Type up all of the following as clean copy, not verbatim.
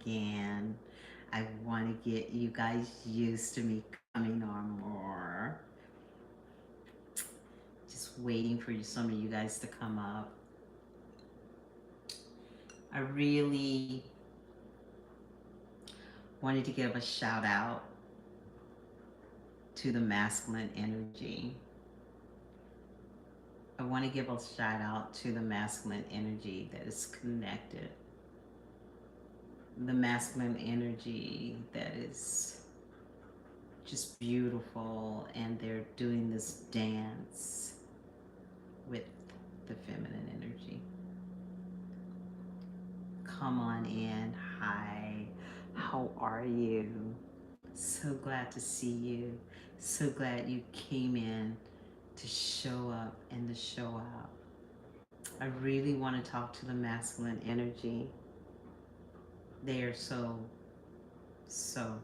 again. I want to get you guys used to me coming on more. Just waiting for some of you guys to come up. I really wanted to give a shout out to the masculine energy. I want to give a shout out to the masculine energy that is connected. The masculine energy that is just beautiful, and they're doing this dance with the feminine energy. Come on in. Hi. How are you? So glad to see you. So glad you came in to show up and to show out. I really want to talk to the masculine energy. They are so, so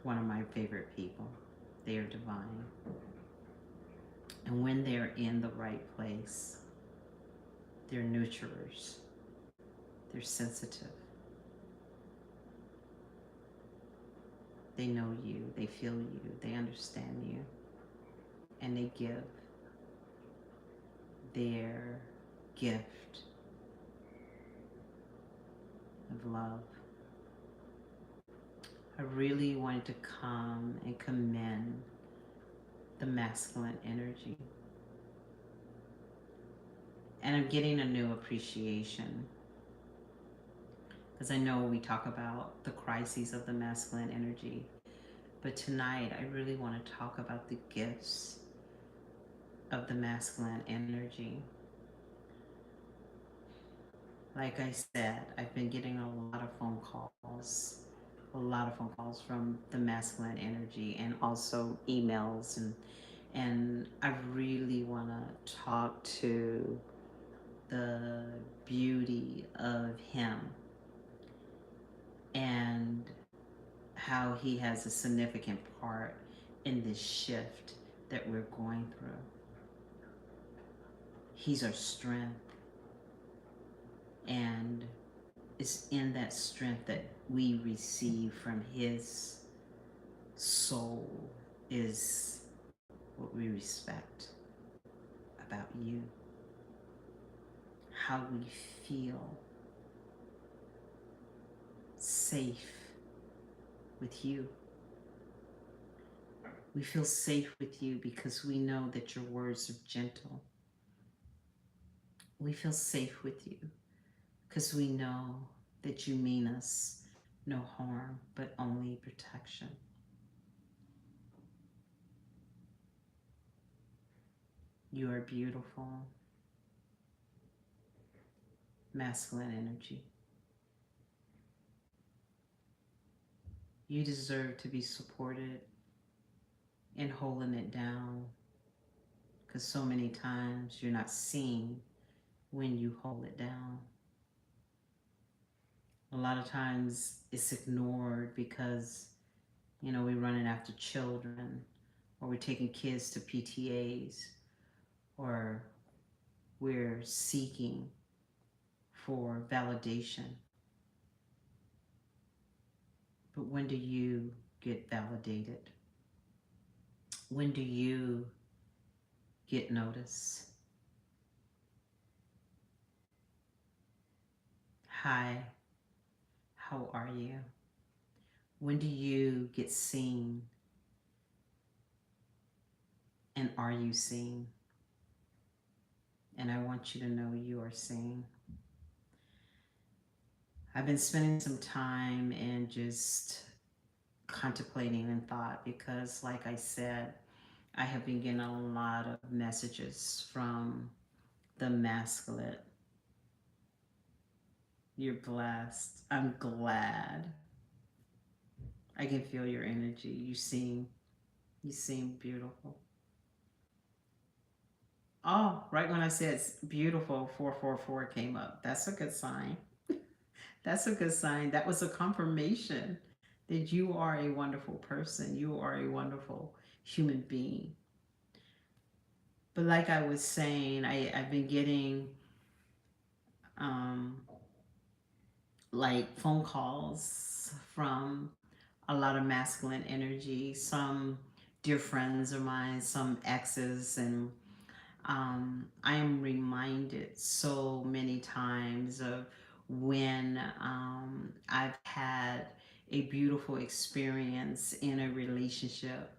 one of my favorite people. They are divine. And when they're in the right place, they're nurturers. They're sensitive. They know you, they feel you, they understand you, and they give their gift of love. I really wanted to come and commend the masculine energy. And I'm getting a new appreciation, because I know we talk about the crises of the masculine energy, but tonight I really want to talk about the gifts of the masculine energy. Like I said, I've been getting a lot of phone calls from the masculine energy, and also emails, and I really want to talk to the beauty of him and how he has a significant part in this shift that we're going through. He's our strength, and it's in that strength that we receive from his soul is what we respect about you, how we feel safe with you. We feel safe with you because we know that your words are gentle. We feel safe with you because we know that you mean us no harm, but only protection. You are beautiful, masculine energy. You deserve to be supported and holding it down, because so many times you're not seen when you hold it down. A lot of times it's ignored because, we're running after children, or we're taking kids to PTAs, or we're seeking for validation. But when do you get validated? When do you get noticed? Hi, how are you? When do you get seen? And are you seen? And I want you to know you are seen. I've been spending some time and just contemplating in thought because, like I said, I have been getting a lot of messages from the masculine. You're blessed. I'm glad. I can feel your energy. You seem beautiful. Oh, right when I said it's beautiful, 444 came up. That's a good sign. That's a good sign. That was a confirmation that you are a wonderful person. You are a wonderful human being. But like I was saying, I've been getting like phone calls from a lot of masculine energy, some dear friends of mine, some exes, and I am reminded so many times of when I've had a beautiful experience in a relationship.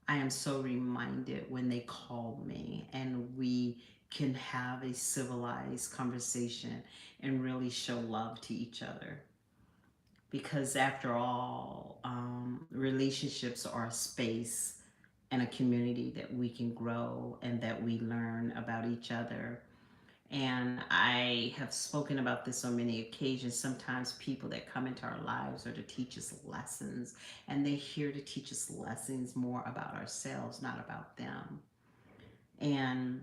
I am so reminded when they call me and we can have a civilized conversation and really show love to each other. Because after all, relationships are a space and a community that we can grow and that we learn about each other. And I have spoken about this on many occasions. Sometimes people that come into our lives are to teach us lessons, and they're here to teach us lessons more about ourselves, not about them. And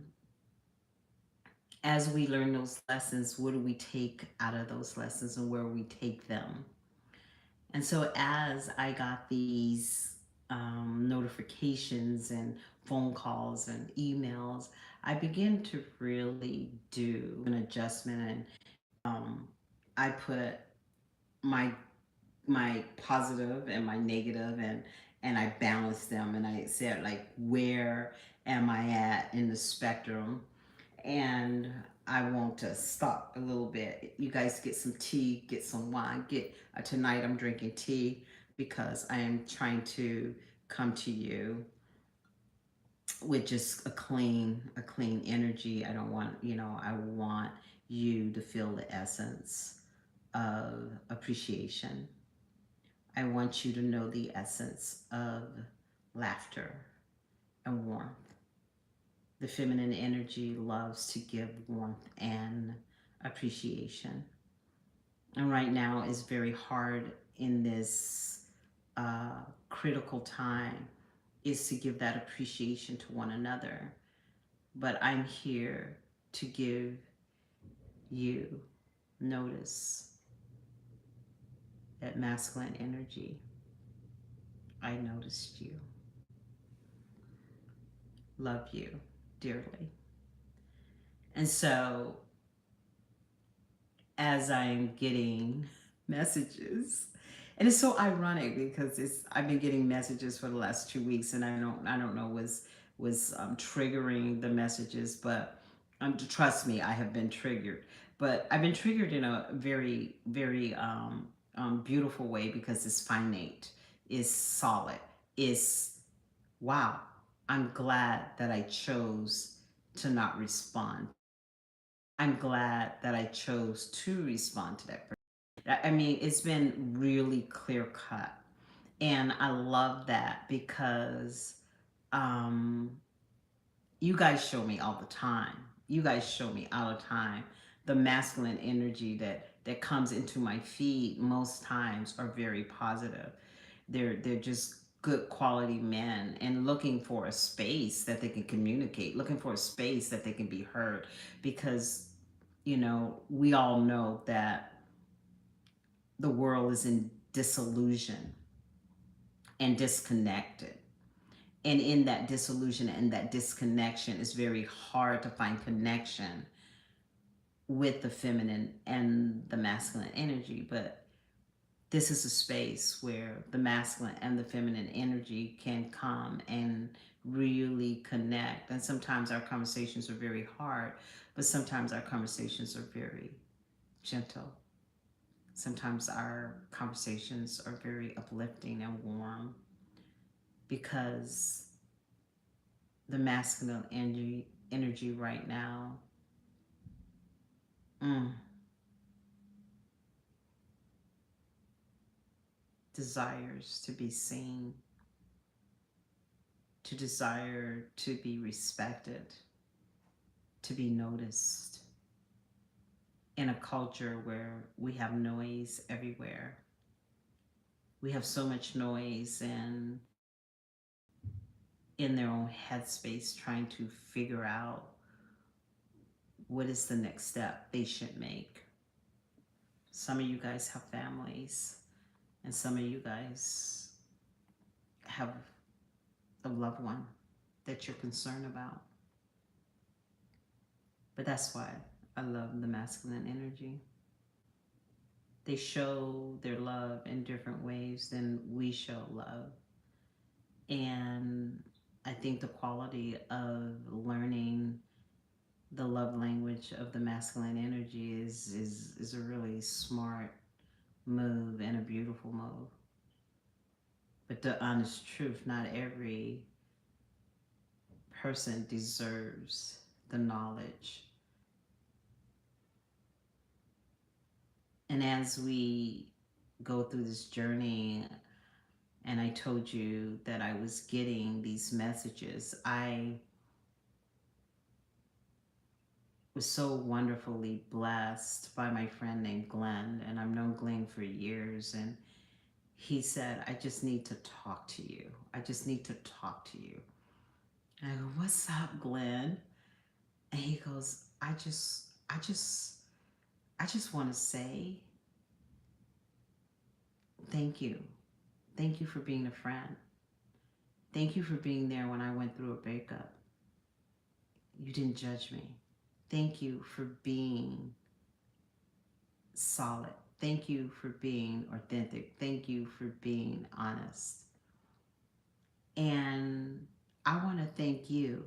as we learn those lessons, what do we take out of those lessons and where we take them? And so as I got these notifications and phone calls and emails, I began to really do an adjustment, and I put my my positive and my negative, and I balanced them, and I said, like, where am I at in the spectrum? And I want to stop a little bit. You guys get some tea, get some wine. Get tonight I'm drinking tea because I am trying to come to you with just a clean energy. I don't want, I want you to feel the essence of appreciation. I want you to know the essence of laughter and warmth. The feminine energy loves to give warmth and appreciation. And right now is very hard in this critical time is to give that appreciation to one another. But I'm here to give you notice that masculine energy. I noticed you. Love you dearly. And so as I'm getting messages, and it's so ironic because I've been getting messages for the last 2 weeks, and I don't know was triggering the messages, but trust me, I have been triggered. But I've been triggered in a very very beautiful way because it's finite, it's solid, it's wow. I'm glad that I chose to not respond. I'm glad that I chose to respond to that person. I mean, it's been really clear cut. And I love that because um, you guys show me all the time. You guys show me all the time the masculine energy that comes into my feed most times are very positive. They're just good quality men and looking for a space that they can communicate, looking for a space that they can be heard because we all know that the world is in disillusion and disconnected. And in that disillusion and that disconnection, it's very hard to find connection with the feminine and the masculine energy. But this is a space where the masculine and the feminine energy can come and really connect. And sometimes our conversations are very hard, but sometimes our conversations are very gentle. Sometimes our conversations are very uplifting and warm because the masculine energy right now mm, desires to be seen, to desire to be respected, to be noticed in a culture where we have noise everywhere. We have so much noise and in their own headspace trying to figure out what is the next step they should make. Some of you guys have families, and some of you guys have a loved one that you're concerned about. But that's why I love the masculine energy. They show their love in different ways than we show love. And I think the quality of learning the love language of the masculine energy is a really smart move and a beautiful move. But the honest truth, not every person deserves the knowledge. And as we go through this journey, and I told you that I was getting these messages, I was so wonderfully blessed by my friend named Glenn, and I've known Glenn for years. And he said, I just need to talk to you. I just need to talk to you. And I go, what's up, Glenn? And he goes, I just want to say thank you. Thank you for being a friend. Thank you for being there when I went through a breakup. You didn't judge me. Thank you for being solid. Thank you for being authentic. Thank you for being honest. And I want to thank you,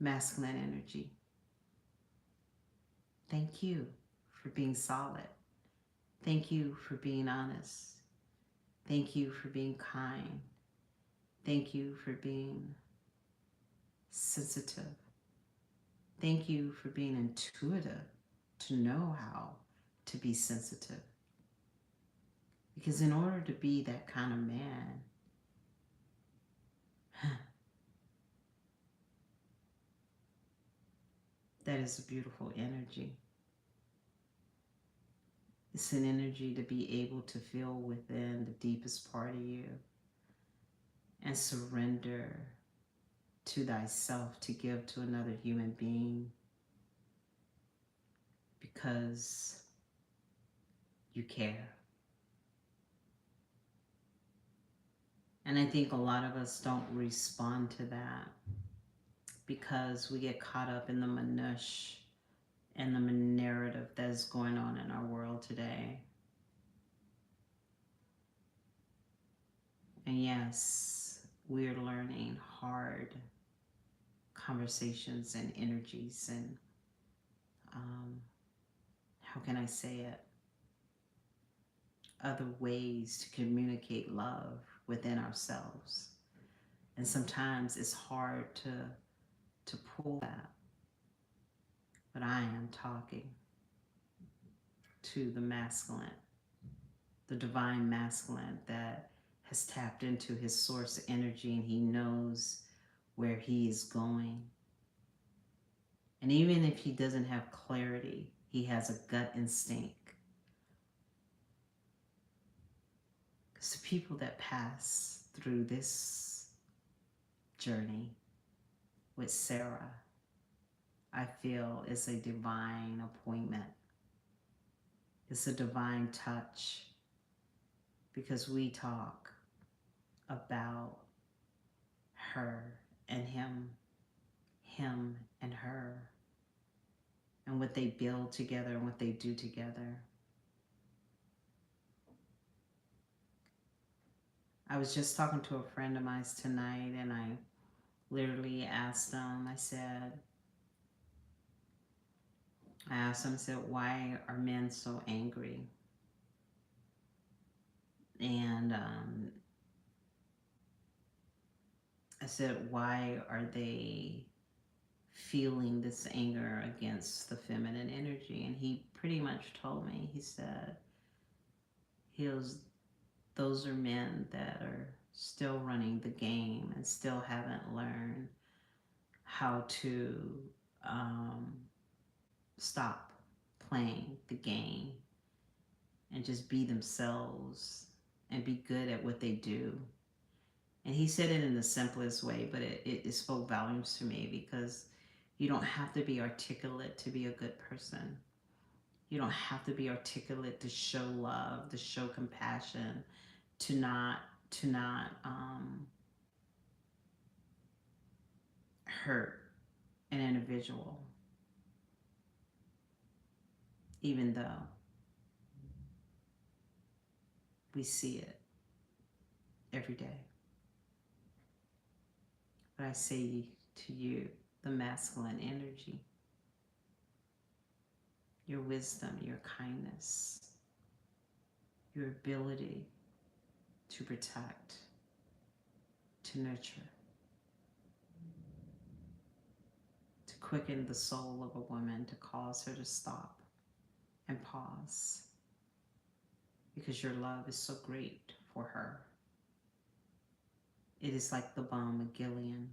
masculine energy. Thank you for being solid. Thank you for being honest. Thank you for being kind. Thank you for being sensitive. Thank you for being intuitive to know how to be sensitive. Because in order to be that kind of man, that is a beautiful energy. It's an energy to be able to feel within the deepest part of you and surrender to thyself to give to another human being because you care. And I think a lot of us don't respond to that because we get caught up in the minutia and the narrative that is going on in our world today. And yes, we're learning hard conversations and energies and how can I say it? Other ways to communicate love within ourselves. And sometimes it's hard to pull that. But I am talking to the masculine, the divine masculine that has tapped into his source energy and he knows where he is going. And even if he doesn't have clarity, he has a gut instinct. Because the people that pass through this journey with Sarah, I feel is a divine appointment. It's a divine touch because we talk about her and him and her, and what they build together and what they do together. I was just talking to a friend of mine tonight, and I literally asked him, I said, why are men so angry? And I said, why are they feeling this anger against the feminine energy? And he pretty much told me, he said, those are men that are still running the game and still haven't learned how to stop playing the game and just be themselves and be good at what they do. And he said it in the simplest way, but it spoke volumes to me because you don't have to be articulate to be a good person. You don't have to be articulate to show love, to show compassion, to not hurt an individual, even though We see it every day. But I say to you, the masculine energy, your wisdom, your kindness, your ability to protect, to nurture, to quicken the soul of a woman, to cause her to stop and pause, because your love is so great for her. It is like the balm of Gilead.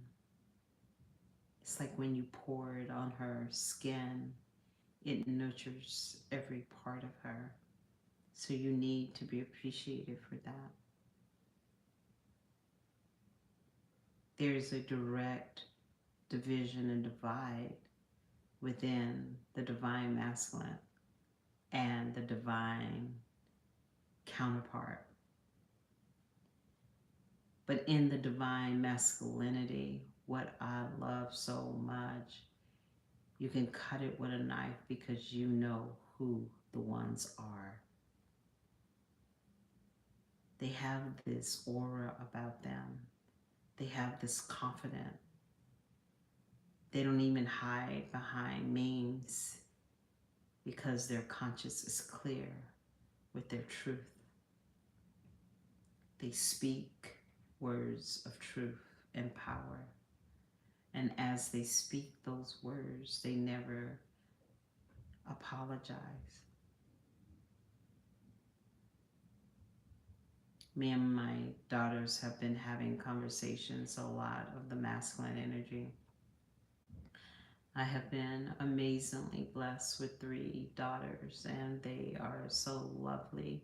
It's like when you pour it on her skin, it nurtures every part of her. So you need to be appreciated for that. There's a direct division and divide within the divine masculine and the divine counterpart. But in the divine masculinity, what I love so much, you can cut it with a knife because you know who the ones are. They have this aura about them. They have this confidence. They don't even hide behind memes because their conscience is clear with their truth. They speak words of truth and power. And as they speak those words, they never apologize. Me and my daughters have been having conversations a lot of the masculine energy. I have been amazingly blessed with 3 daughters, and they are so lovely.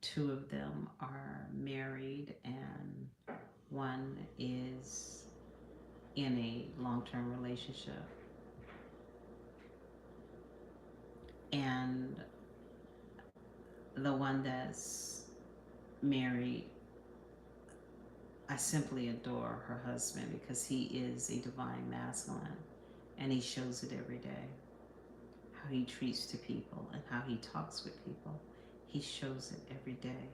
2 of them are married, and 1 is in a long-term relationship. And the one that's married, I simply adore her husband because he is a divine masculine, and he shows it every day. How he treats to people and how he talks with people. He shows it every day.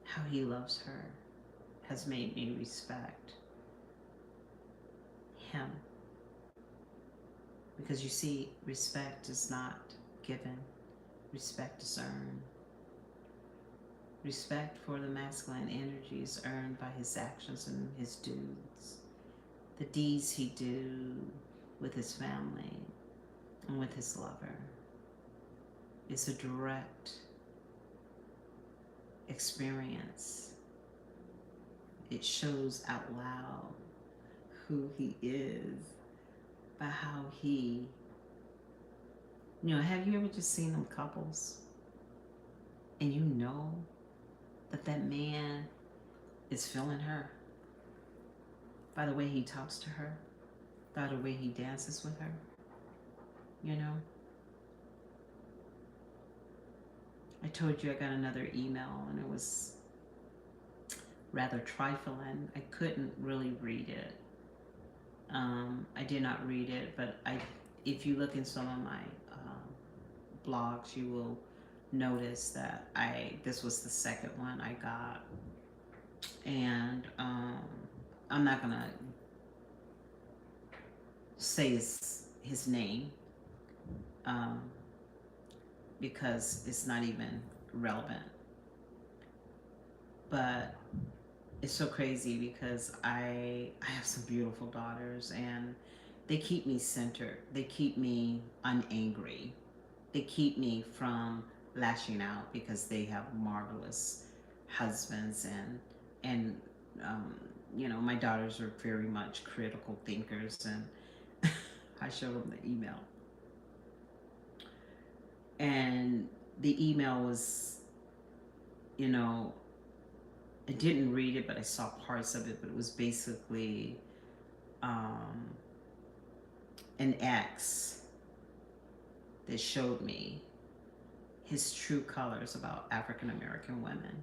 How he loves her has made me respect him. Because you see, respect is not given, respect is earned. Respect for the masculine energy is earned by his actions and his deeds. The deeds he do with his family and with his lover is a direct experience. It shows out loud who he is by how he, have you ever just seen them couples and you know that that man is feeling her by the way he talks to her, by the way he dances with her, I told you I got another email and it was rather trifling. I couldn't really read it. I did not read it, but if you look in some of my blogs, you will notice that this was the second one I got, and I'm not gonna say his name because it's not even relevant. But it's so crazy because I have some beautiful daughters, and they keep me centered. They keep me unangry. They keep me from lashing out because they have marvelous husbands, and my daughters are very much critical thinkers, and I showed them the email, and the email was, I didn't read it, but I saw parts of it. But it was basically an ex that showed me his true colors about African American women.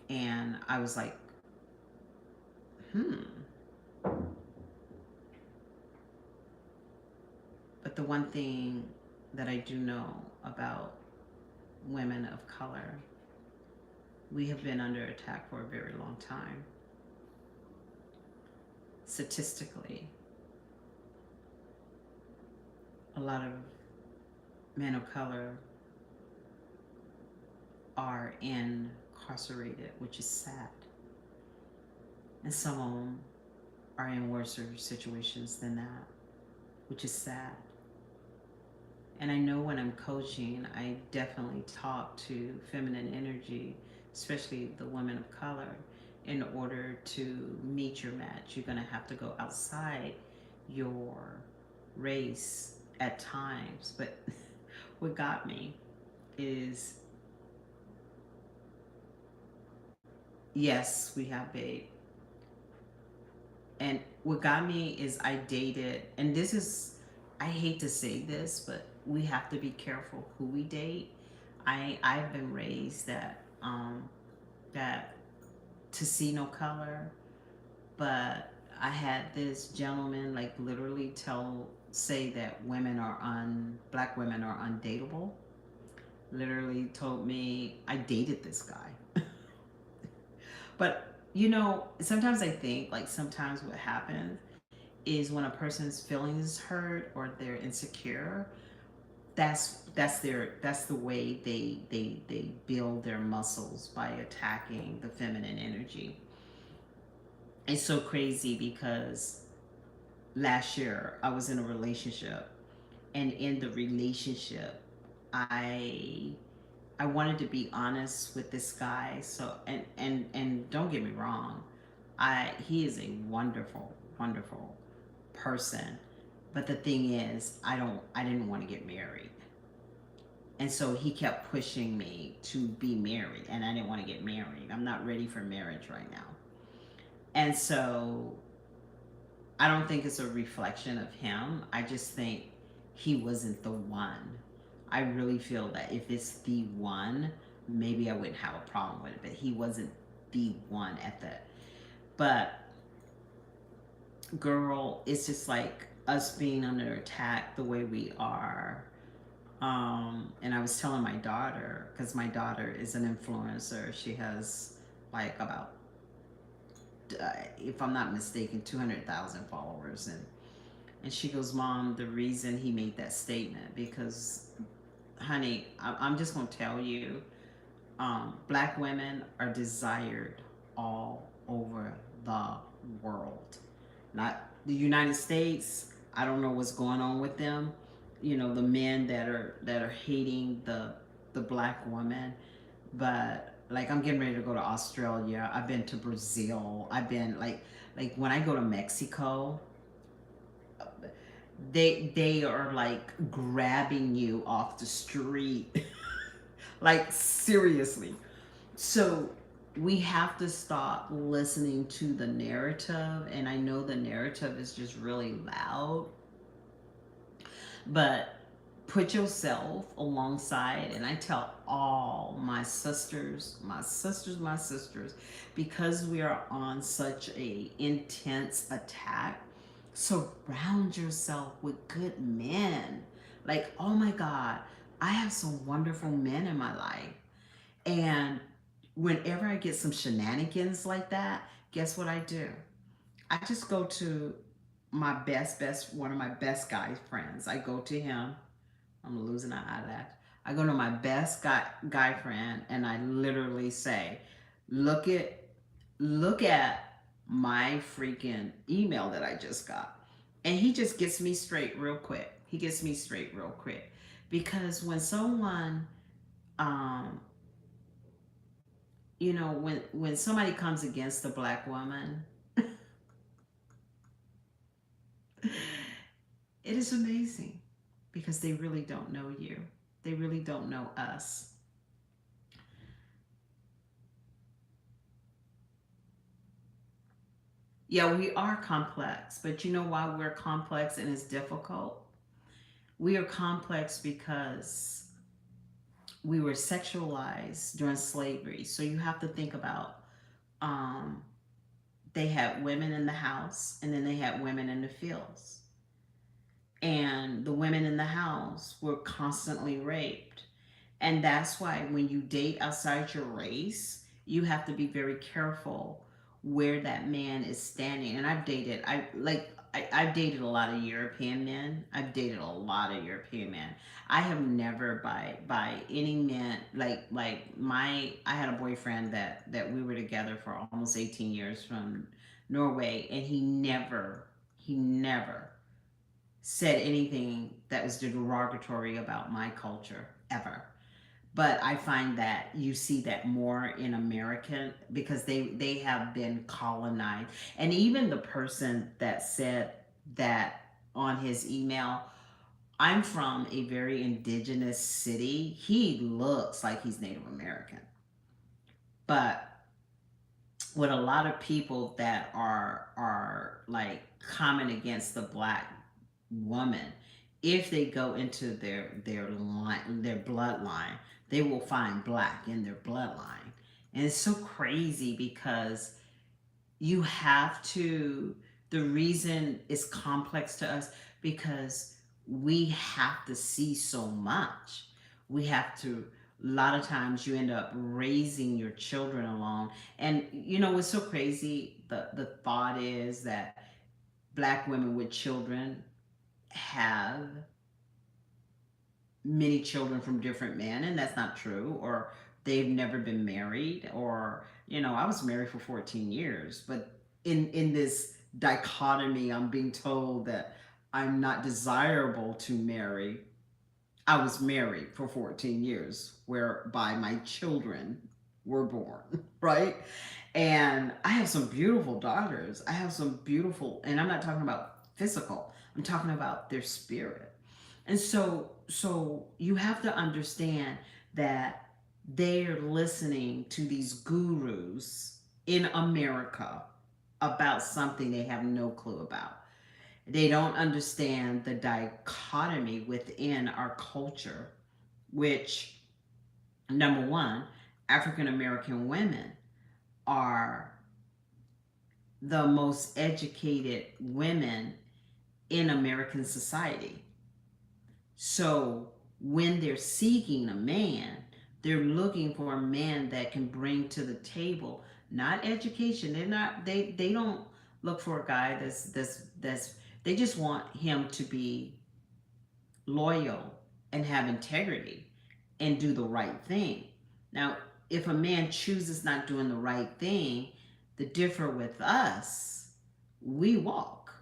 And I was like, But the one thing that I do know about women of color, we have been under attack for a very long time. Statistically, a lot of men of color are incarcerated, which is sad. And some of them are in worse situations than that, which is sad. And I know when I'm coaching, I definitely talk to feminine energy, especially the women of color. In order to meet your match, you're going to have to go outside your race at times. But what got me is yes, we have babe. And what got me is I dated, and this is, I hate to say this, but we have to be careful who we date. I've been raised that to see no color, but I had this gentleman like literally say that black women are undateable. Literally told me I dated this guy. But sometimes I think like sometimes what happens is when a person's feelings is hurt or they're insecure, that's the way they build their muscles by attacking the feminine energy. It's so crazy because last year I was in a relationship, and in the relationship I I wanted to be honest with this guy. So and don't get me wrong, I he is a wonderful person. But the thing is, I didn't want to get married. And so he kept pushing me to be married, and I didn't want to get married. I'm not ready for marriage right now. And so I don't think it's a reflection of him. I just think he wasn't the one. I really feel that if it's the one, maybe I wouldn't have a problem with it, but he wasn't the one at the. But girl, it's just like us being under attack the way we are. And I was telling my daughter, because my daughter is an influencer. She has like about, if I'm not mistaken, 200,000 followers. And she goes, Mom, the reason he made that statement, because, honey, I'm just going to tell you, black women are desired all over the world. Not the United States. I don't know what's going on with them. The men that are hating the black woman. But like I'm getting ready to go to Australia. I've been to Brazil. I've been like when I go to Mexico, they are like grabbing you off the street. Like seriously. So we have to stop listening to the narrative, and I know the narrative is just really loud, but put yourself alongside. And I tell all my sisters, because we are on such a intense attack, surround yourself with good men. Like, oh my God, I have some wonderful men in my life. And whenever I get some shenanigans like that, guess what I do? I just go to my one of my best guy friends. I go to him. I'm losing an eyelash. I go to my best guy friend, and I literally say, "Look at look at my freaking email that I just got," and he just gets me straight real quick. He gets me straight real quick, because when someone, um, when somebody comes against the black woman, it is amazing because they really don't know you. They really don't know us. Yeah, we are complex, but you know why we're complex and it's difficult? We are complex because we were sexualized during slavery. So you have to think about, um, they had women in the house and then they had women in the fields. And the women in the house were constantly raped. And that's why when you date outside your race, you have to be very careful where that man is standing. And I've dated a lot of European men. I've dated a lot of European men. I have never by any man I had a boyfriend that we were together for almost 18 years from Norway, and he never said anything that was derogatory about my culture ever. But I find that you see that more in American because they have been colonized. And even the person that said that on his email, I'm from a very indigenous city. He looks like he's Native American. But with a lot of people that are like comment against the black woman, if they go into their bloodline, they will find black in their bloodline. And it's so crazy because you have to, the reason it's complex to us because we have to see so much. We have to, a lot of times you end up raising your children alone. And you know what's so crazy, the thought is that black women with children have many children from different men, and that's not true. Or they've never been married, or I was married for 14 years, but in this dichotomy, I'm being told that I'm not desirable to marry. I was married for 14 years, whereby my children were born, right? And I have some beautiful daughters. I have some beautiful, and I'm not talking about physical, I'm talking about their spirit. And so you have to understand that they're listening to these gurus in America about something they have no clue about. They don't understand the dichotomy within our culture, which, number one, African American women are the most educated women in American society. So when they're seeking a man, they're looking for a man that can bring to the table not education. They don't look for a guy that's they just want him to be loyal and have integrity and do the right thing. Now, if a man chooses not doing the right thing, the differ with us, we walk.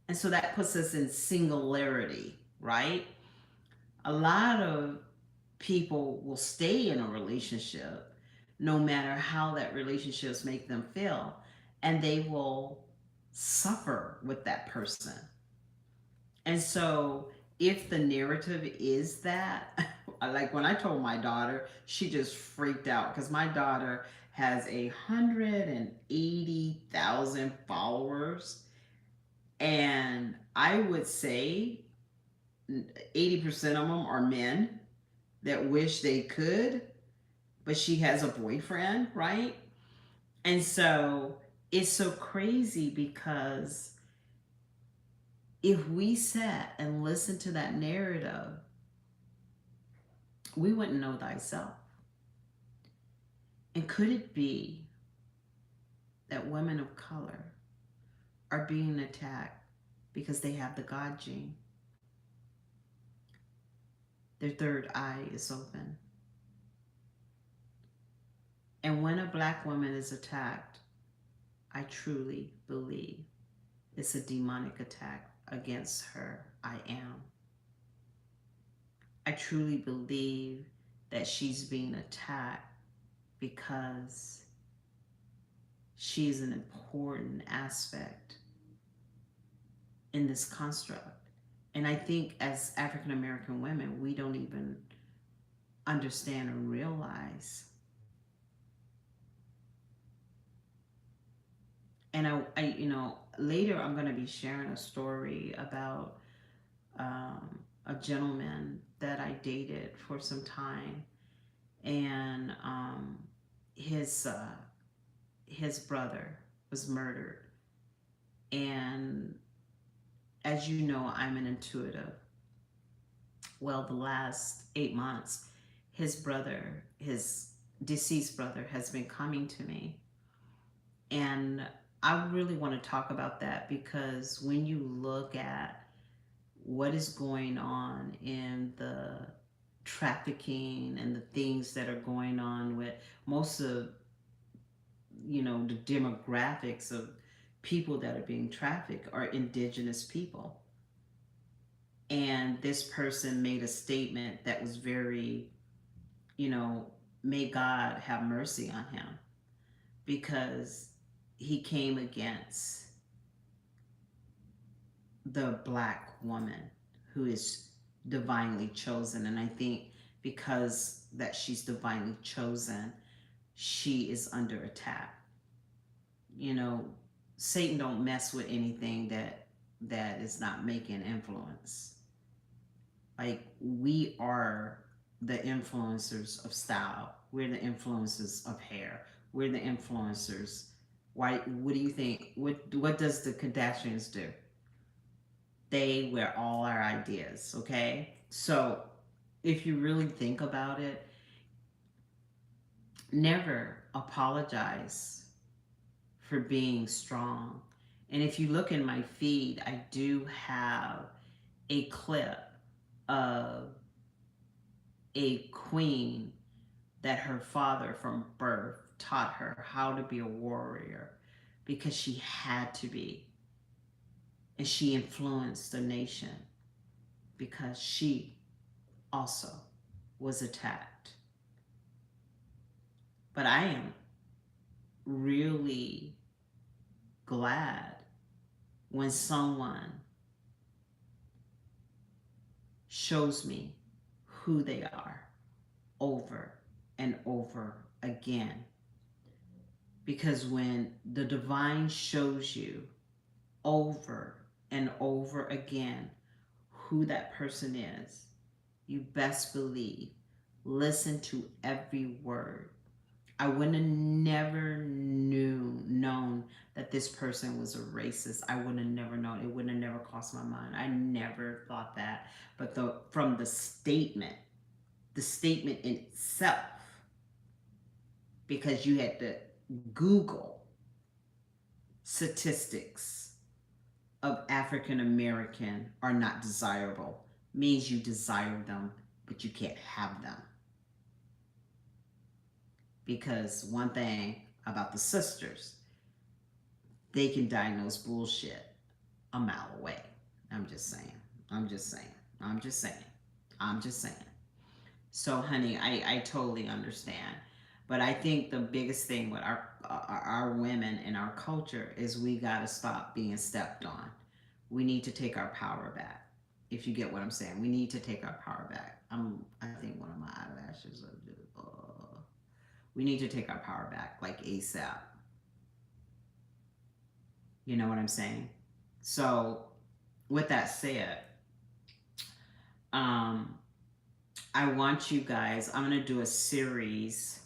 And so that puts us in singularity, right? A lot of people will stay in a relationship no matter how that relationships make them feel, and they will suffer with that person. And so if the narrative is that, like when I told my daughter, she just freaked out because my daughter has 180,000 followers, and I would say 80% of them are men that wish they could, but she has a boyfriend, right? And so it's so crazy because if we sat and listened to that narrative, we wouldn't know thyself. And could it be that women of color are being attacked because they have the God gene? Their third eye is open. And when a black woman is attacked, I truly believe it's a demonic attack against her I am. I truly believe that she's being attacked because she's an important aspect in this construct. And I think as African American women, we don't even understand or realize. And later I'm going to be sharing a story about a gentleman that I dated for some time, and his brother was murdered. And as you know, I'm an intuitive. well, the last 8 months, his brother, his deceased brother, has been coming to me. And I really want to talk about that because when you look at what is going on in the trafficking and the things that are going on with most of, the demographics of people that are being trafficked are indigenous people. And this person made a statement that was very, you know, may God have mercy on him, because he came against the black woman who is divinely chosen. And I think because that she's divinely chosen, she is under attack. You know, Satan don't mess with anything that is not making influence. Like, we are the influencers of style. We're the influencers of hair. We're the influencers. Why? What do you think? What does the Kardashians do? They wear all our ideas. Okay, so if you really think about it, never apologize for being strong. And if you look in my feed, I do have a clip of a queen that her father from birth taught her how to be a warrior because she had to be. And she influenced the nation because she also was attacked. But I am really glad when someone shows me who they are over and over again. Because when the divine shows you over and over again who that person is, you best believe, listen to every word. I would have never known that this person was a racist. I would have never known. It would have never crossed my mind. I never thought that. But from the statement in itself, because you had to Google statistics of African American are not desirable, means you desire them, but you can't have them. Because one thing about the sisters, they can diagnose bullshit a mile away. I'm just saying. I'm just saying. I'm just saying. I'm just saying. So, honey, I totally understand. But I think the biggest thing with our women in our culture is we got to stop being stepped on. We need to take our power back. If you get what I'm saying, we need to take our power back. I think one of my eyelashes are just. We need to take our power back, like ASAP. You know what I'm saying? So, with that said, um, I want you guys. I'm gonna do a series.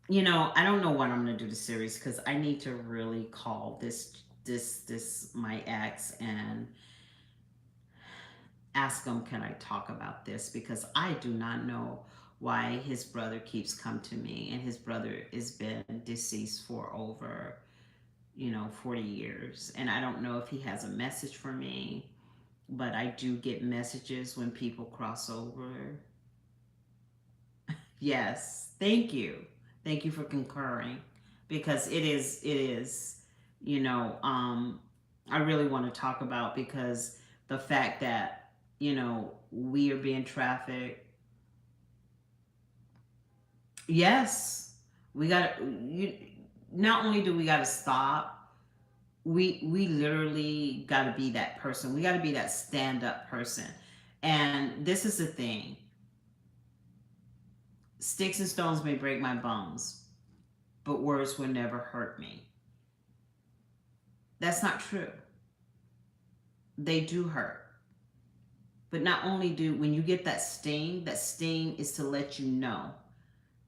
I don't know when I'm gonna do the series because I need to really call this my ex and ask him, can I talk about this? Because I do not know why his brother keeps come to me, and his brother has been deceased for over 40 years, and I don't know if he has a message for me, but I do get messages when people cross over. Yes, thank you for concurring, because it is you know I really want to talk about, because the fact that we are being trafficked. Yes, we got you. Not only do we got to stop, we literally got to be that person. We got to be that stand up person. And this is the thing: sticks and stones may break my bones, but words will never hurt me. That's not true. They do hurt. But not only do, when you get that sting is to let you know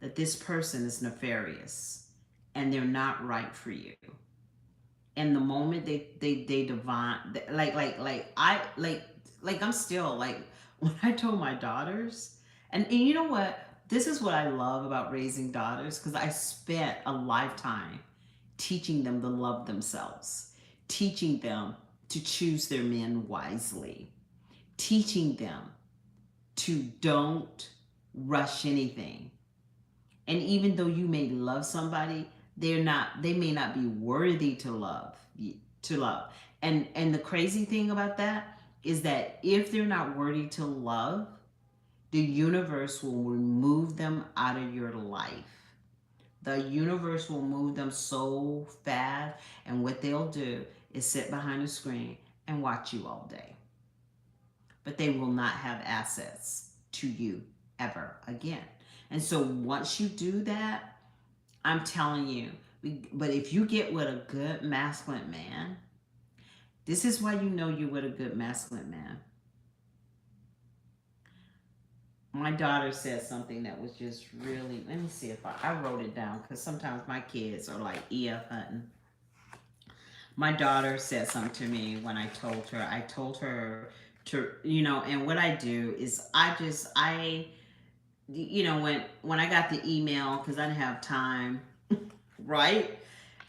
that this person is nefarious and they're not right for you. And the moment they divine, like I like like I'm still like when I told my daughters, and you know what? This is what I love about raising daughters because I spent a lifetime teaching them to love themselves, teaching them to choose their men wisely, teaching them to don't rush anything. And even though you may love somebody, they may not be worthy to love. And the crazy thing about that is that if they're not worthy to love, the universe will remove them out of your life. The universe will move them so fast, and what they'll do is sit behind a screen and watch you all day. But they will not have access to you ever again. And so once you do that, I'm telling you, but if you get with a good masculine man, this is why you know you're with a good masculine man. My daughter said something that was just really, let me see if I wrote it down because sometimes my kids are like EF hunting. My daughter said something to me when I told her to, and what I do is when I got the email, because I didn't have time, right?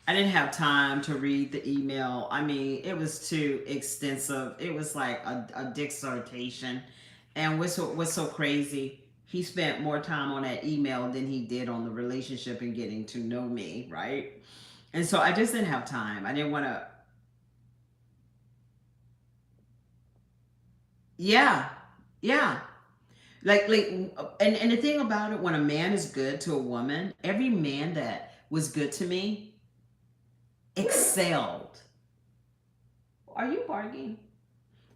I didn't have time to read the email. I mean, it was too extensive. It was like a dissertation. And what's so crazy, he spent more time on that email than he did on the relationship and getting to know me, right? And so I just didn't have time. I didn't want to. Yeah, yeah. And the thing about it, when a man is good to a woman, every man that was good to me excelled. Are you barking?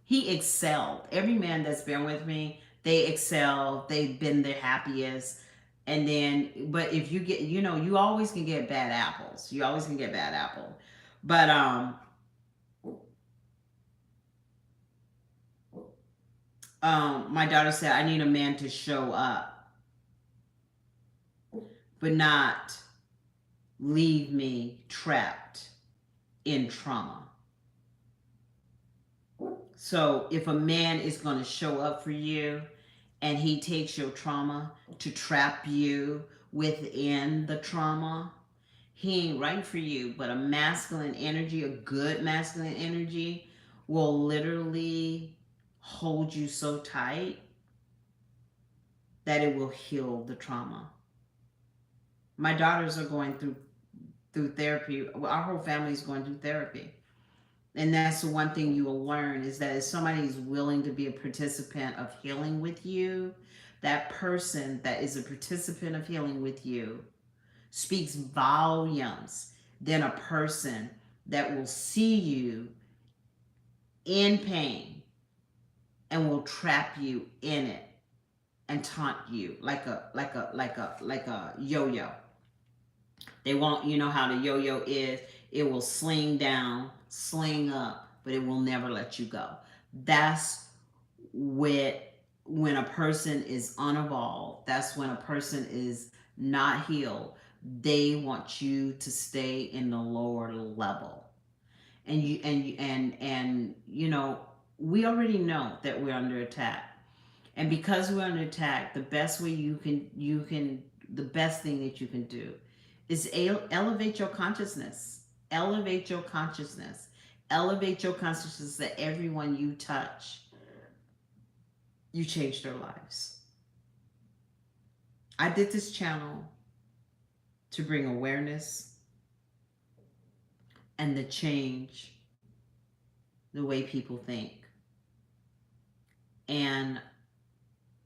He excelled. Every man that's been with me, they excel. They've been the happiest. And then, but if you get, you always can get bad apples. You always can get bad apple. But my daughter said I need a man to show up, but not leave me trapped in trauma. So if a man is going to show up for you and he takes your trauma to trap you within the trauma, he ain't right for you. But a masculine energy, a good masculine energy, will literally hold you so tight that it will heal the trauma. My daughters are going through therapy. Our whole family is going through therapy. And that's the one thing you will learn is that if somebody is willing to be a participant of healing with you, that person that is a participant of healing with you speaks volumes than a person that will see you in pain and will trap you in it and taunt you like a yo-yo. They won't, you know how the yo-yo is. It will sling down, sling up, but it will never let you go. That's what when a person is unevolved, that's when a person is not healed. They want you to stay in the lower level. And we already know that we're under attack. And because we're under attack, the best way the best thing that you can do is elevate your consciousness. Elevate your consciousness. Elevate your consciousness that everyone you touch, you change their lives. I did this channel to bring awareness and to change the way people think. And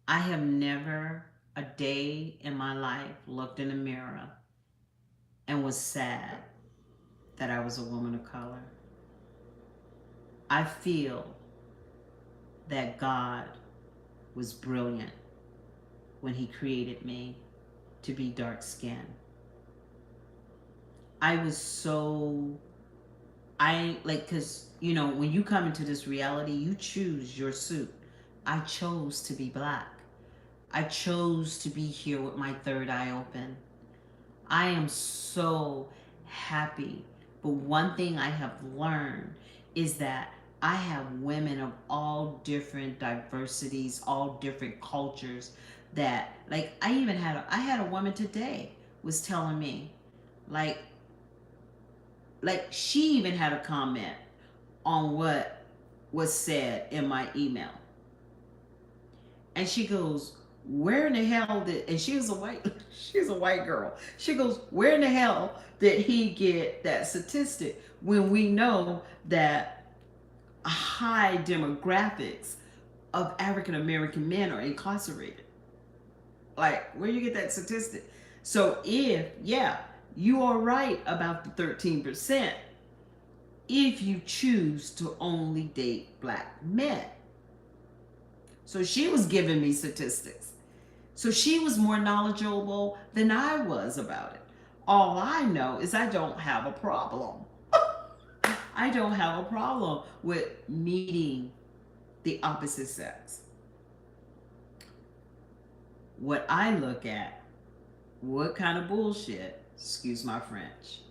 I have never a day in my life looked in a mirror and was sad that I was a woman of color. I feel that God was brilliant when He created me to be dark skinned. I was so, because, when you come into this reality, you choose your suit. I chose to be black. I chose to be here with my third eye open. I am so happy. But one thing I have learned is that I have women of all different diversities, all different cultures that like I had a woman today was telling me like she even had a comment on what was said in my email. And she goes, "Where in the hell did?" And she was a white, she's a white girl. She goes, "Where in the hell did he get that statistic when we know that high demographics of African American men are incarcerated? Like, where you get that statistic?" So if yeah, you are right about the 13%. If you choose to only date black men. So she was giving me statistics. So she was more knowledgeable than I was about it. All I know is I don't have a problem. I don't have a problem with meeting the opposite sex. What I look at, what kind of bullshit, excuse my French,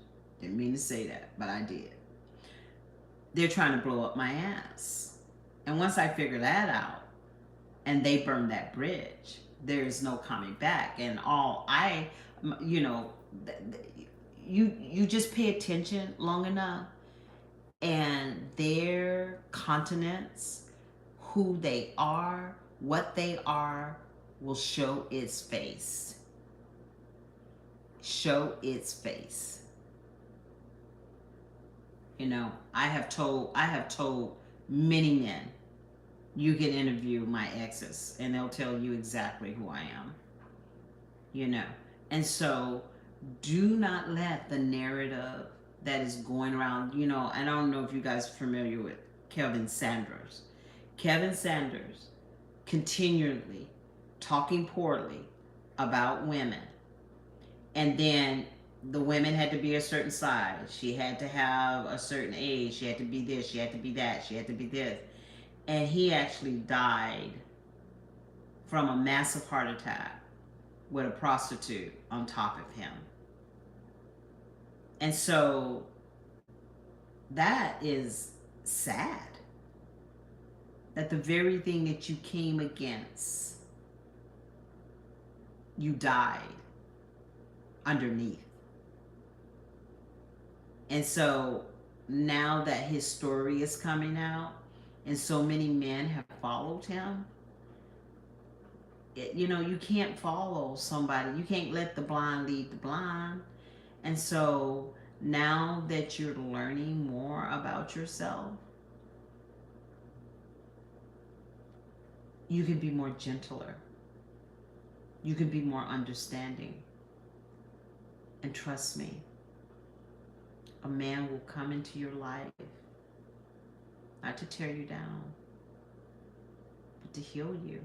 didn't mean to say that, but I did. They're trying to blow up my ass. And once I figure that out, and they burn that bridge, there's no coming back. And all I, you know, you just pay attention long enough, and their continents, who they are, what they are, will show its face. Show its face. You know, I have told many men, you can interview my exes and they'll tell you exactly who I am. You know. And so do not let the narrative that is going around, you know, and I don't know if you guys are familiar with Kevin Sanders. Kevin Sanders continually talking poorly about women. And then the women had to be a certain size. She had to have a certain age. She had to be this. She had to be that. She had to be this. And he actually died from a massive heart attack with a prostitute on top of him. And so that is sad. That the very thing that you came against, you died underneath. And so now that his story is coming out and so many men have followed him, you know, you can't follow somebody. You can't let the blind lead the blind. And so now that you're learning more about yourself, you can be more gentler. You can be more understanding. And trust me, a man will come into your life not to tear you down, but to heal you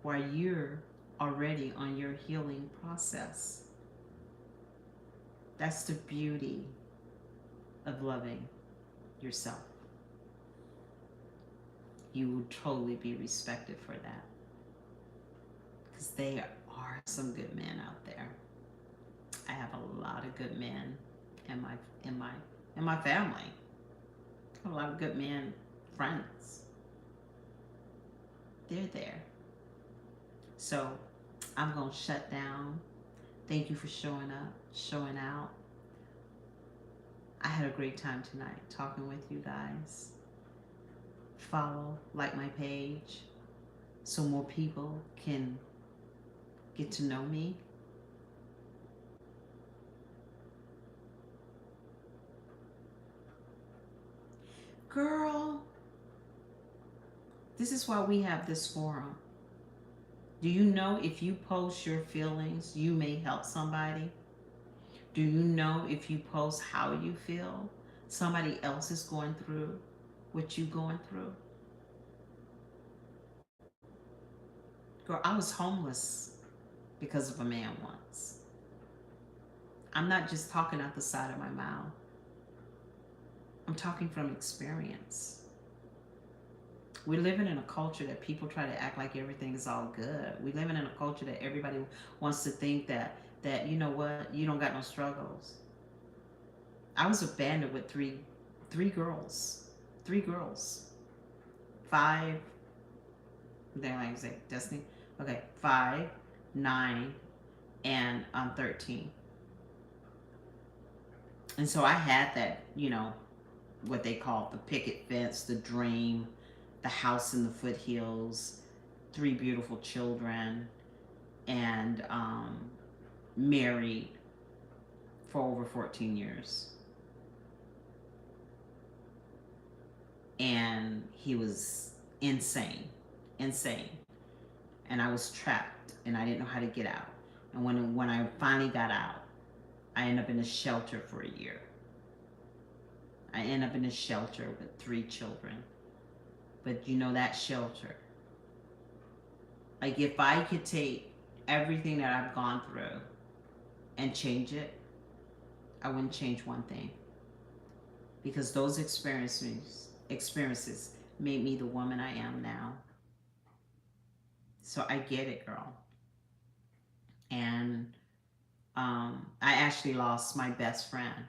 while you're already on your healing process. That's the beauty of loving yourself. You will totally be respected for that, because there are some good men out there. I have a lot of good men in my family. I have a lot of good men friends. They're there. So I'm gonna shut down. Thank you for showing up, showing out. I had a great time tonight talking with you guys. Follow, like my page, so more people can get to know me. Girl, this is why we have this forum. Do you know if you post your feelings, you may help somebody? Do you know if you post how you feel, somebody else is going through what you're going through? Girl, I was homeless because of a man once. I'm not just talking out the side of my mouth. I'm talking from experience. We're living in a culture that people try to act like everything is all good. We're living in a culture that everybody wants to think that you know what, you don't got no struggles. I was abandoned with Three girls. Three girls. Five. Then like I say, Destiny. Okay, 5, 9, and 13. And so I had that, what they call the picket fence, the dream, the house in the foothills, three beautiful children, and married for over 14 years. And he was insane, insane. And I was trapped and I didn't know how to get out. And when I finally got out, I ended up in a shelter for a year. I ended up in a shelter with three children. But that shelter, like if I could take everything that I've gone through and change it, I wouldn't change one thing. Because those experiences made me the woman I am now. So I get it, girl. And I actually lost my best friend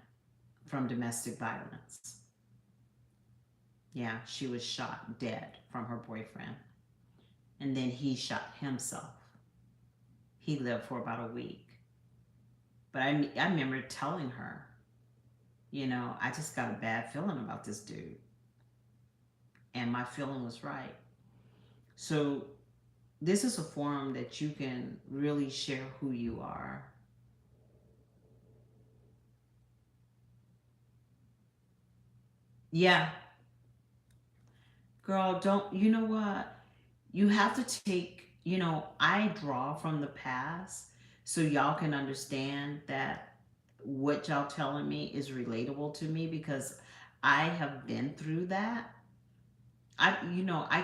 from domestic violence. Yeah, she was shot dead from her boyfriend. And then he shot himself. He lived for about a week. But I remember telling her, I just got a bad feeling about this dude. And my feeling was right. So this is a forum that you can really share who you are. Yeah, girl, don't, you know what? You have to take, I draw from the past so y'all can understand that what y'all telling me is relatable to me because I have been through that. I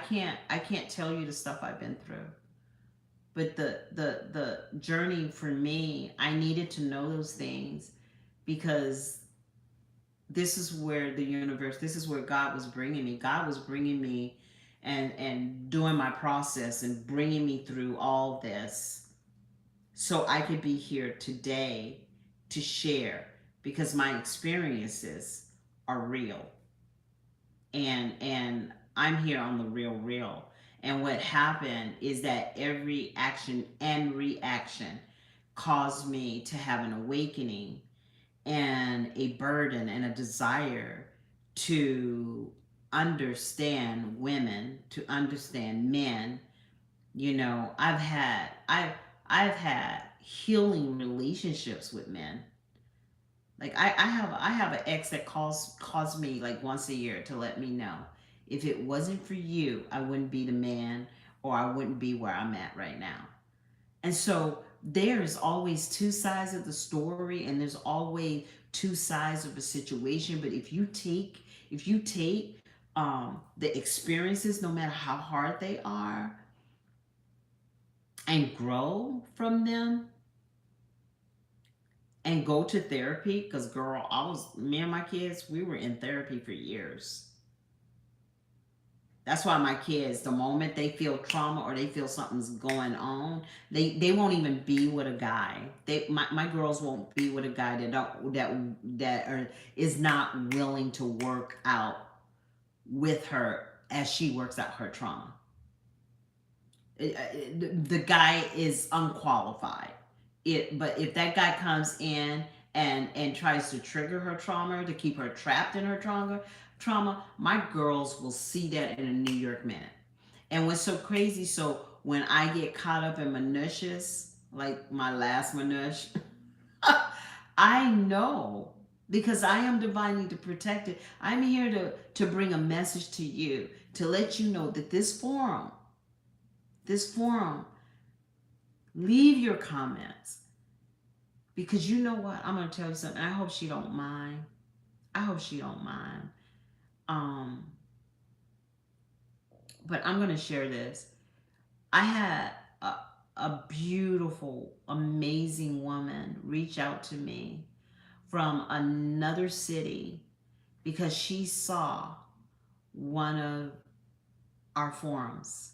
can't tell you the stuff I've been through. But the journey for me, I needed to know those things because this is where the universe, this is where God was bringing me. God was bringing me and doing my process and bringing me through all this so I could be here today to share because my experiences are real. And I'm here on the real. And what happened is that every action and reaction caused me to have an awakening and a burden and a desire to understand women, to understand men. I've had healing relationships with men. Like I have an ex that calls me like once a year to let me know if it wasn't for you, I wouldn't be the man or I wouldn't be where I'm at right now. And so there's always two sides of the story and there's always two sides of a situation. But if you take the experiences, no matter how hard they are, and grow from them and go to therapy, because girl, me and my kids, we were in therapy for years. That's why my kids, the moment they feel trauma or they feel something's going on, they won't even be with a guy. My girls won't be with a guy is not willing to work out with her as she works out her trauma. The guy is unqualified. But if that guy comes in and tries to trigger her trauma to keep her trapped in her trauma, my girls will see that in a New York minute. And what's so crazy, so when I get caught up in minutiae, like my last minutia, I know because I am divinely protected. I'm here to bring a message to you to let you know that this forum, leave your comments because you know what? I'm going to tell you something. I hope she don't mind. I hope she don't mind. Um, but I'm going to share this. I had a beautiful, amazing woman reach out to me from another city because she saw one of our forums.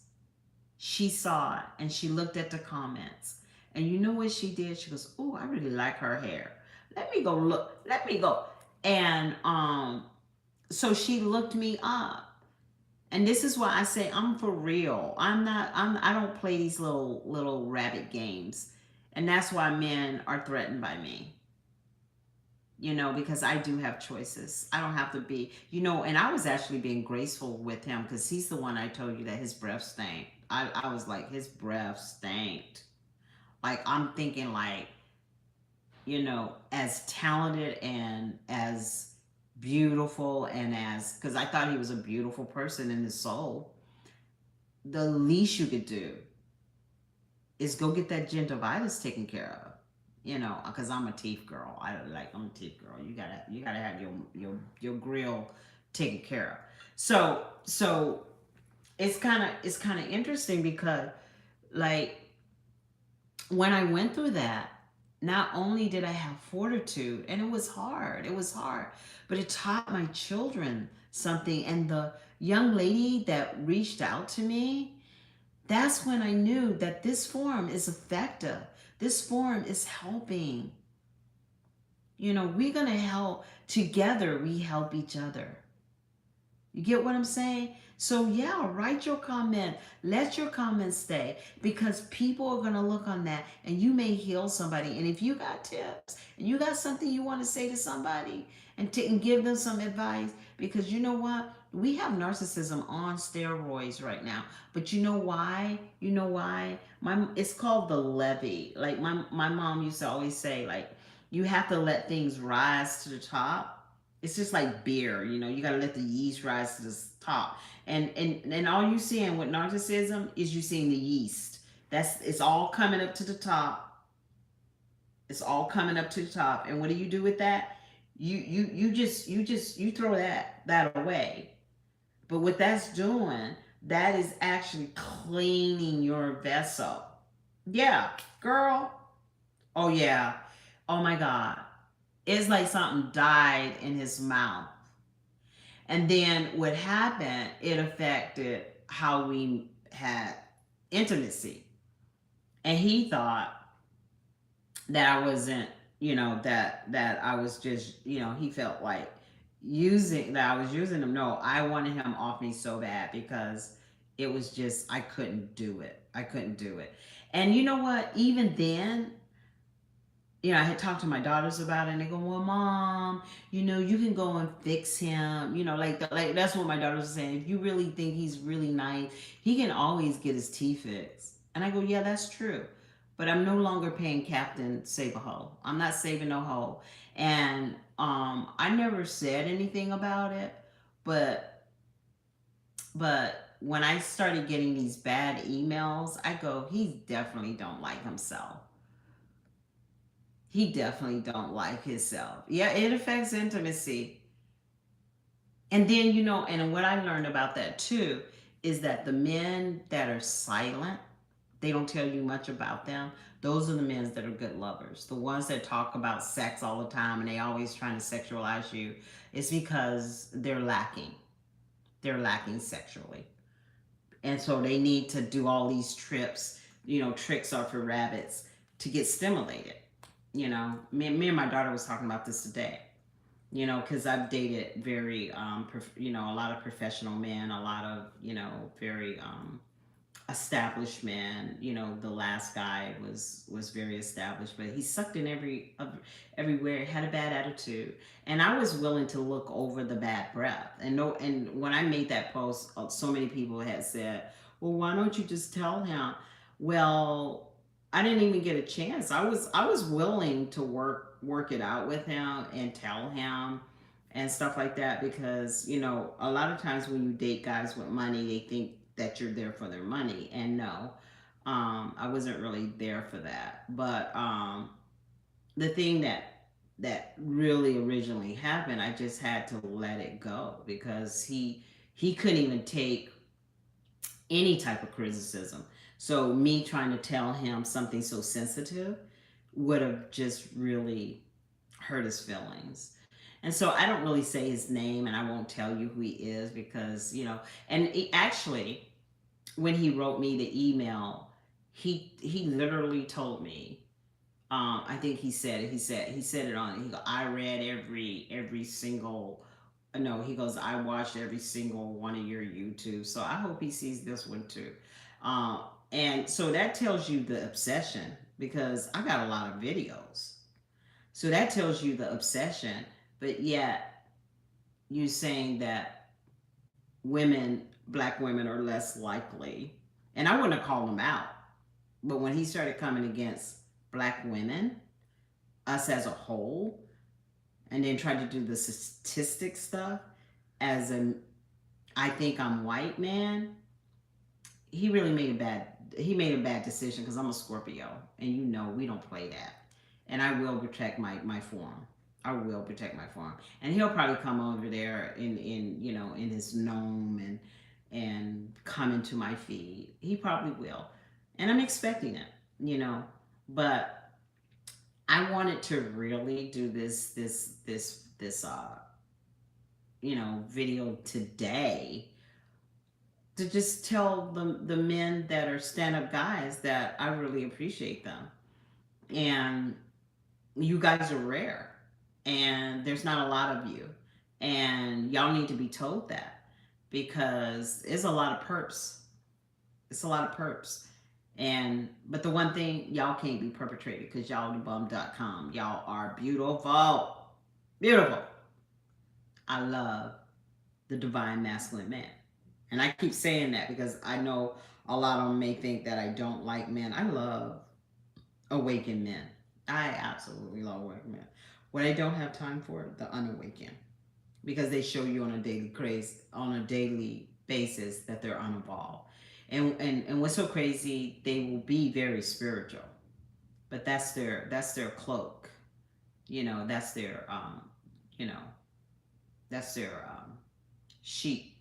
She saw it and she looked at the comments. And you know what she did? She goes, "Oh, I really like her hair. Let me go look. Let me go." And So she looked me up. And this is why I say I'm for real. I don't play these little rabbit games. And that's why men are threatened by me. Because I do have choices. I don't have to be, and I was actually being graceful with him because he's the one I told you that his breath stank. I was like, his breath stank. Like, I'm thinking, like, as talented and as beautiful and as, because I thought he was a beautiful person in his soul, the least you could do is go get that gingivitis taken care of. Because I'm a teeth girl. I'm a teeth girl. You gotta have your grill taken care of. So it's kind of interesting because, like, when I went through that, not only did I have fortitude, and it was hard, but it taught my children something. And the young lady that reached out to me, that's when I knew that this form is effective. This form is helping. We're going to help. Together, we help each other. You get what I'm saying? So, yeah, write your comment. Let your comment stay because people are going to look on that and you may heal somebody. And if you got tips and you got something you want to say to somebody and give them some advice, because you know what? We have narcissism on steroids right now. But you know why? You know why? It's called the levee. Like my mom used to always say, like, you have to let things rise to the top. It's just like beer, you got to let the yeast rise to the top. And all you seeing with narcissism is you seeing the yeast. It's all coming up to the top. It's all coming up to the top. And what do you do with that? You throw that away. But what that's doing, that is actually cleaning your vessel. Yeah, girl. Oh yeah. Oh my God. It's like something died in his mouth. And then what happened, it affected how we had intimacy. And he thought that I wasn't, that I was just, he felt like that I was using him. No, I wanted him off me so bad because it was just, I couldn't do it. I couldn't do it. And you know what? Even then, I had talked to my daughters about it, and they go, "Well, mom, you can go and fix him." Like that's what my daughters were saying. If you really think he's really nice, he can always get his teeth fixed. And I go, "Yeah, that's true." But I'm no longer paying Captain Save a Hoe. I'm not saving no hoe. And I never said anything about it, but when I started getting these bad emails, I go, he definitely don't like himself. He definitely don't like himself. Yeah, it affects intimacy. And then, and what I learned about that too is that the men that are silent, they don't tell you much about them. Those are the men that are good lovers. The ones that talk about sex all the time and they always trying to sexualize you, it's because they're lacking. They're lacking sexually. And so they need to do all these trips, tricks are for rabbits to get stimulated. Me and my daughter was talking about this today. Because I've dated very, a lot of professional men, a lot of, very established men. The last guy was very established, but he sucked in everywhere. Had a bad attitude, and I was willing to look over the bad breath. And no, and when I made that post, so many people had said, "Well, why don't you just tell him?" Well, I didn't even get a chance. I was willing to work it out with him and tell him and stuff like that because a lot of times when you date guys with money, they think that you're there for their money, and no, I wasn't really there for that. But the thing that really originally happened, I just had to let it go because he couldn't even take any type of criticism. So me trying to tell him something so sensitive would have just really hurt his feelings. And so I don't really say his name and I won't tell you who he is because, and he actually, when he wrote me the email, he literally told me, I think he said it on, he go, I read every single no, he goes, I watched every single one of your YouTube. So I hope he sees this one too. Uh, and so that tells you the obsession because I got a lot of videos. So that tells you the obsession. But yet you're saying that women, black women, are less likely. And I wouldn't call him out. But when he started coming against black women, us as a whole, and then tried to do the statistic stuff as a I think I'm white man, he really made a bad decision because I'm a Scorpio and you know we don't play that. And I will protect my form. I will protect my form. And he'll probably come over there in his gnome and come into my feed. He probably will. And I'm expecting it, you know. But I wanted to really do this video today to just tell the men that are stand up guys that I really appreciate them. And you guys are rare. And there's not a lot of you. And y'all need to be told that because it's a lot of perps. It's a lot of perps. And but the one thing y'all can't be perpetrated because y'all the bum.com. Y'all are beautiful. Beautiful. I love the divine masculine man. And I keep saying that because I know a lot of them may think that I don't like men. I love awakened men. I absolutely love awakened men. What I don't have time for, the unawakened. Because they show you on a daily basis that they're unevolved. And what's so crazy, they will be very spiritual. But that's their cloak. That's their you know, that's their sheep,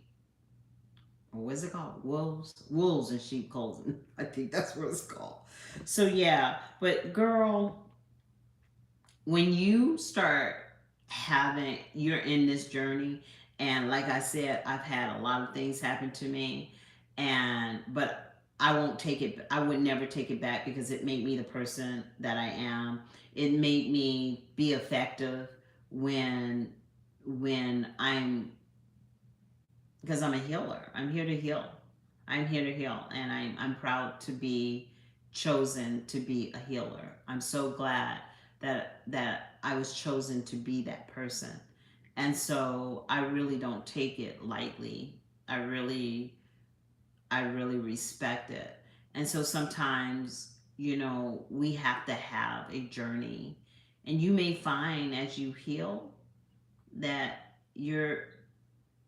or what's it called? Wolves and sheep clothing. I think that's what it's called. So yeah, but girl, when you start you're in this journey, and like I said, I've had a lot of things happen to me, but I won't take it. I would never take it back because it made me the person that I am. It made me be effective when I'm because I'm a healer. I'm here to heal. I'm here to heal, and I'm proud to be chosen to be a healer. I'm so glad that I was chosen to be that person, and so I really don't take it lightly. I really respect it, and so sometimes we have to have a journey, and you may find as you heal that you're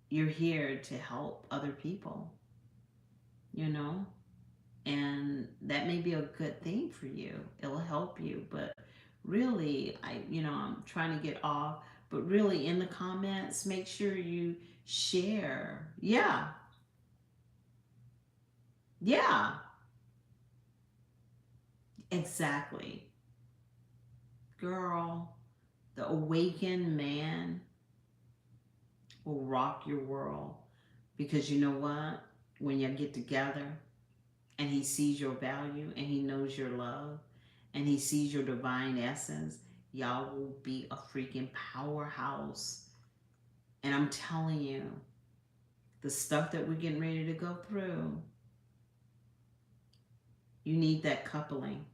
here to help other people, you know? And that may be a good thing for you. It'll help you, but really I'm trying to get off, but really in the comments, make sure you share. Yeah. Yeah. Exactly. Girl, the awakened man will rock your world because you know what? When you get together, and he sees your value and he knows your love and he sees your divine essence, y'all will be a freaking powerhouse. And I'm telling you, the stuff that we're getting ready to go through, you need that coupling.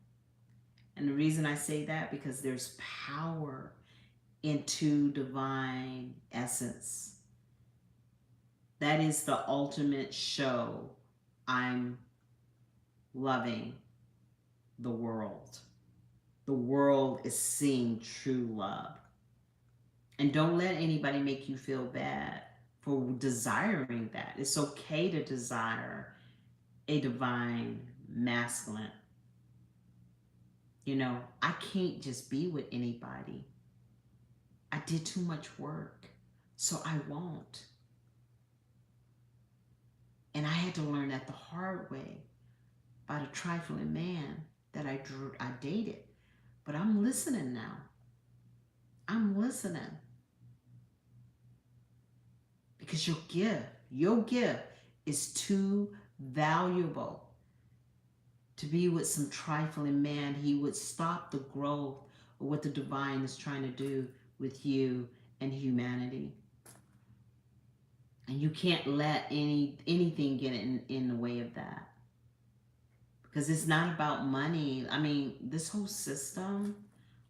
And the reason I say that, because there's power into divine essence. That is the ultimate show. I'm loving the world. The world is seeing true love. And don't let anybody make you feel bad for desiring that. It's okay to desire a divine masculine. I can't just be with anybody. I did too much work, so I won't. And I had to learn that the hard way by the trifling man that I dated. But I'm listening now. I'm listening. Because your gift is too valuable to be with some trifling man. He would stop the growth of what the divine is trying to do with you and humanity. And you can't let anything get in the way of that. Because it's not about money. I mean, this whole system,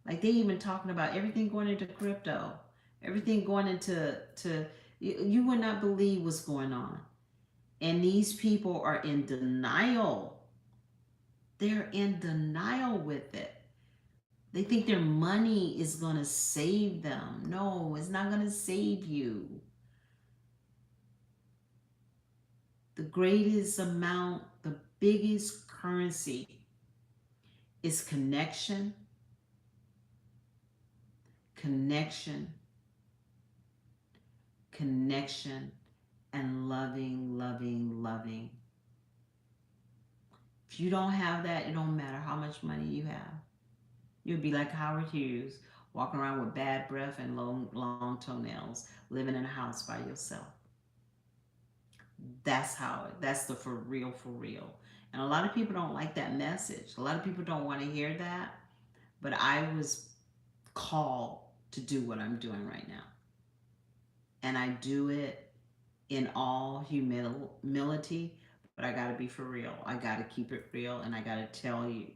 like they even talking about everything going into crypto, everything going into you would not believe what's going on. And these people are in denial. They're in denial with it. They think their money is going to save them. No, it's not going to save you. The greatest amount, the biggest currency is connection, connection, connection, and loving, loving, loving. If you don't have that, it don't matter how much money you have. You'll be like Howard Hughes, walking around with bad breath and long toenails, living in a house by yourself. That's the for real, for real. And a lot of people don't like that message. A lot of people don't want to hear that. But I was called to do what I'm doing right now. And I do it in all humility, but I got to be for real. I got to keep it real, and I got to tell you,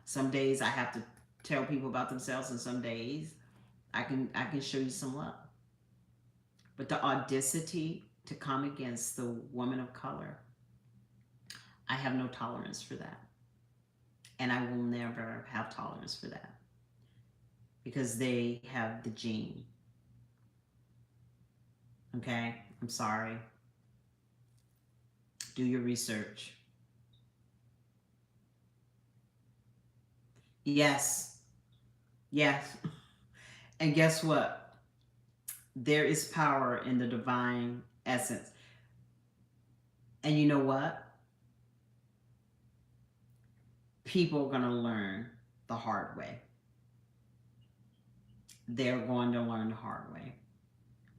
some days I have to tell people about themselves, and some days I can show you some love. But the audacity to come against the woman of color, I have no tolerance for that. And I will never have tolerance for that because they have the gene. Okay? I'm sorry. Do your research. Yes. Yes. And guess what? There is power in the divine essence. And you know what? People are going to learn the hard way. They're going to learn the hard way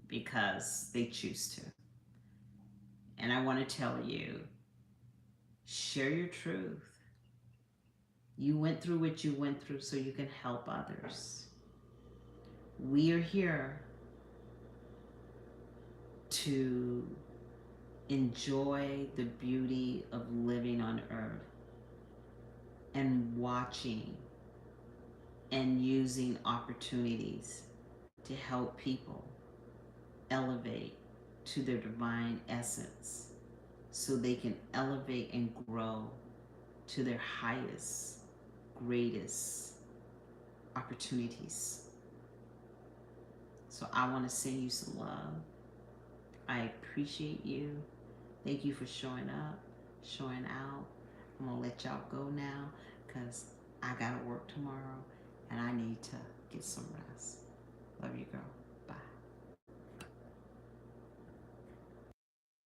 because they choose to. And I want to tell you, share your truth. You went through what you went through so you can help others. We are here to enjoy the beauty of living on earth and watching and using opportunities to help people elevate to their divine essence so they can elevate and grow to their highest, greatest opportunities. So I want to send you some love. I appreciate you. Thank you for showing up, showing out. I'm going to let y'all go now because I got to work tomorrow and I need to get some rest. Love you, girl.